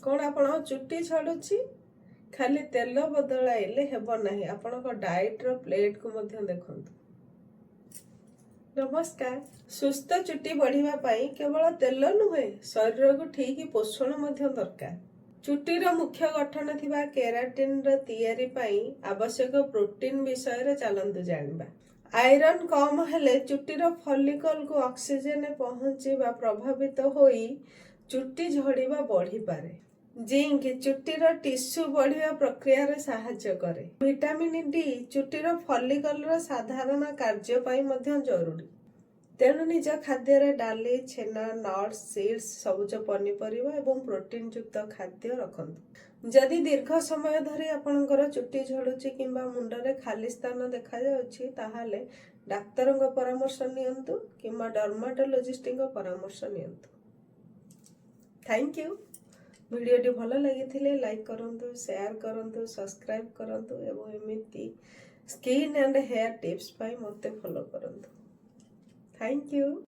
कौन आपण चुट्टी छाड़ुची खाली तेल बदलाइले हेब नहीं आपण डाइट रो प्लेट को मध्य देखंतु। नमस्कार। सुस्थ चुट्टी बढ़िबा पाई केवल तेल नुहे शरीर को ठीक पोषण मध्य दरकार। चुट्टीर मुख्य गठन थिबा केराटिन रो तैयारी पाई आवश्यक प्रोटीन विषय रे चलंतु जानिबा। आयरन कम हेले चुट्टीर फॉलिकल को ऑक्सीजन पहुंचीबा प्रभावित होई चुट्टी झड़ीबा बढ़ी पारे। जिंक चुट्टीर टिश्यू बढ़िया प्रक्रिया रे सहायता करे। विटामिन डी चुट्टीर फॉलिकल रो साधारण कार्य पाई मध्य जरूरी। तेणु निज खाद्य रे डाली छेना नट्स सीड्स सबुज पनीपरिबा एवं प्रोटीन युक्त खाद्य रखंतु। जदि दीर्घ समय धरी आपणकर चुट्टी झड़ुची किंबा मुंडरे खाली स्थान देखा जाउची ताहाले डाक्तरंग परामर्श नियंतु किंबा डर्माटोलॉजिस्ट परामर्श नियंतु। Thank you. वीडियोटी भल लगी लाइक करंतु, शेयर करंतु, सब्सक्राइब करंतु एवं एमिति स्किन एंड हेयर टिप्स पाई मते फॉलो करंतु। Thank you.